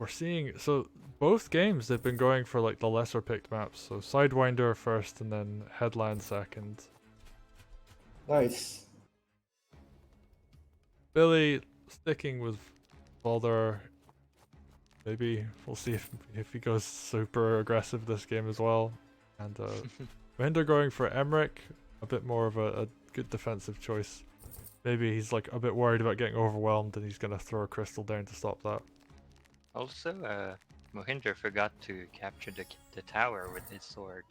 we're seeing so both games they've been going for like the lesser picked maps. So Sidewinder first and then Headland second. Nice. Billy sticking with Balder. Maybe we'll see if he goes super aggressive this game as well. And M0h1nder going for M0h1nder, a bit more of a good defensive choice. Maybe he's like a bit worried about getting overwhelmed and he's gonna throw a crystal down to stop that. Also, M0h1nder forgot to capture the tower with his sword.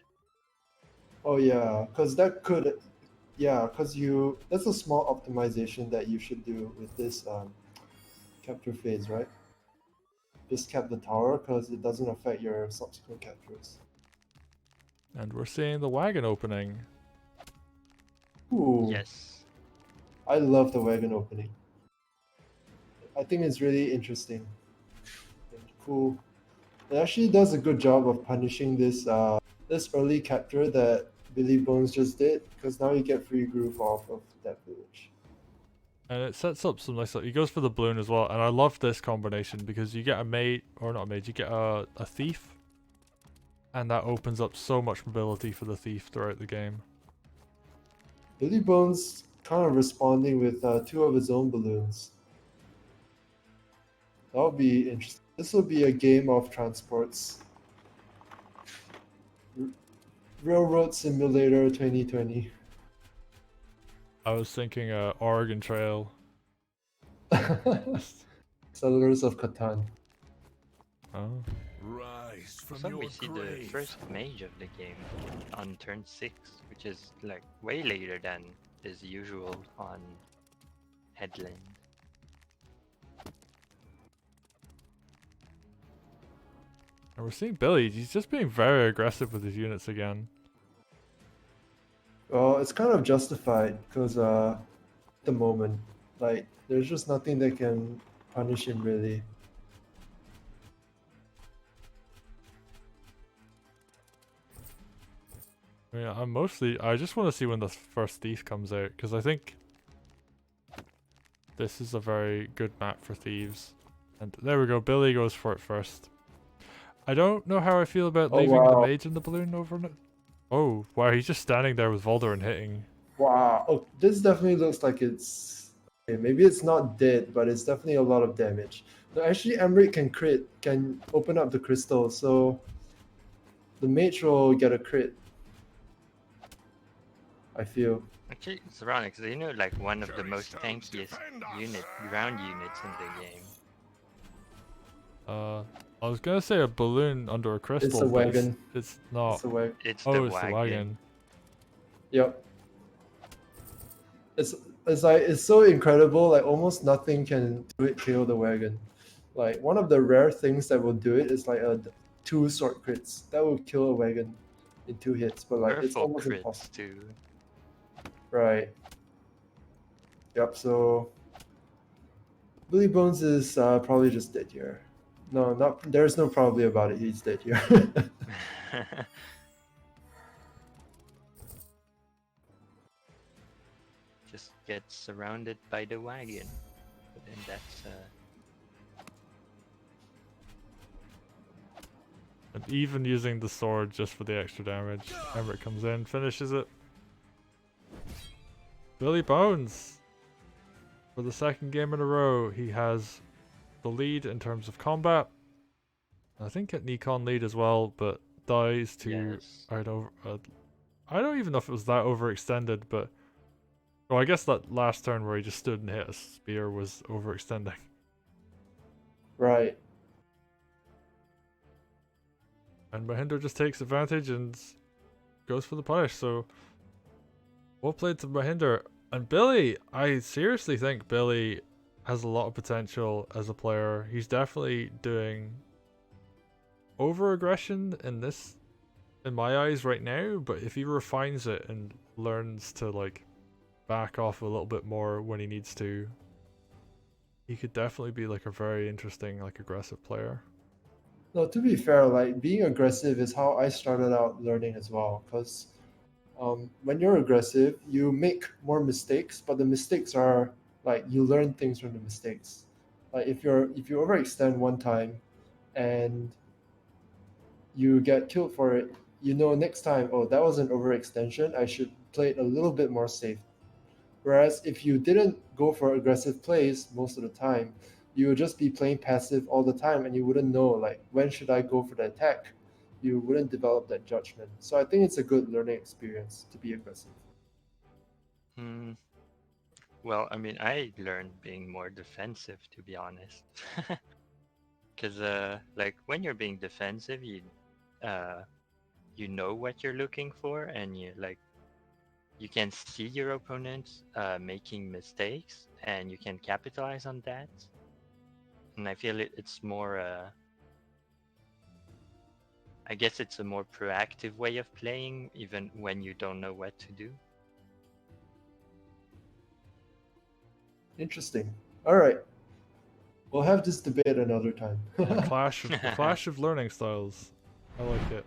Oh yeah, because that could, yeah, because that's a small optimization that you should do with this capture phase, right? Just cap the tower because it doesn't affect your subsequent captures. And we're seeing the wagon opening. Ooh, Yes. I love the wagon opening. I think it's really interesting and cool. It actually does a good job of punishing this this early capture that Billybones just did, because now you get free groove off of that village. And it sets up some nice. He goes for the balloon as well, and I love this combination because you get a mate, or not a mate, you get a thief, and that opens up so much mobility for the thief throughout the game. Billybones kind of responding with two of his own balloons. That'll be interesting. This will be a game of transports. Railroad Simulator 2020. I was thinking Oregon Trail. Settlers of Catan. Oh. Rise from So your we see the grave. first mage of the game on turn 6, which is like way later than is usual on Headland. And we're seeing Billy. He's just being very aggressive with his units again. Well, it's kind of justified because at the moment, like, there's just nothing that can punish him really. I mean, I just want to see when the first thief comes out because I think this is a very good map for thieves. And there we go. Billy goes for it first. I don't know how I feel about Oh, leaving the wow. mage in the balloon over it. Oh, wow, he's just standing there with Volder and hitting. Wow. Oh, this definitely looks like it's... Okay, maybe it's not dead, but it's definitely a lot of damage. No, actually, M0h1nder can crit, can open up the crystal, so the mage will get a crit. I feel. Actually, Zeronix, you know, like one of the most tankiest ground units in the game. I was gonna say a balloon under a crystal, It's a but wagon. it's not. It's a wagon. It's Oh, the it's the wagon. wagon. Yep. It's like it's so incredible. Like almost nothing can do it kill the wagon. Like one of the rare things that will do it is like a 2 sword crits that will kill a wagon in 2 hits. But like it's Purple almost crits impossible. too. Right. Yep. So Billybones is probably just dead here. No, not. There's no probably about it. He's dead here. Just get surrounded by the wagon. But then that's And even using the sword just for the extra damage. M0h1nder comes in, finishes it. Billybones! For the second game in a row, he has the lead in terms of combat. I think at Nikon lead as well, but dies to yes. I don't even know if it was that overextended, but well, I guess that last turn where he just stood and hit a spear was overextending. Right. And M0h1nder just takes advantage and goes for the punish. So, well played to M0h1nder. And Billy, I seriously think Billy has a lot of potential as a player. He's definitely doing over aggression in this, in my eyes, right now. But if he refines it and learns to like back off a little bit more when he needs to, he could definitely be like a very interesting, like aggressive player. No, to be fair, like being aggressive is how I started out learning as well. Because when you're aggressive, you make more mistakes, but the mistakes are like you learn things from the mistakes. Like if you overextend one time, and you get killed for it, you know next time, oh, that was an overextension. I should play it a little bit more safe. Whereas if you didn't go for aggressive plays most of the time, you would just be playing passive all the time and you wouldn't know like when should I go for the attack. You wouldn't develop that judgment. So I think it's a good learning experience to be aggressive. Hmm. Well, I mean, I learned being more defensive, to be honest. Because, like, when you're being defensive, you know what you're looking for, and you can see your opponents making mistakes, and you can capitalize on that. And I feel it's more, I guess it's a more proactive way of playing, even when you don't know what to do. Interesting. All right. We'll have this debate another time. A clash of learning styles. I like it.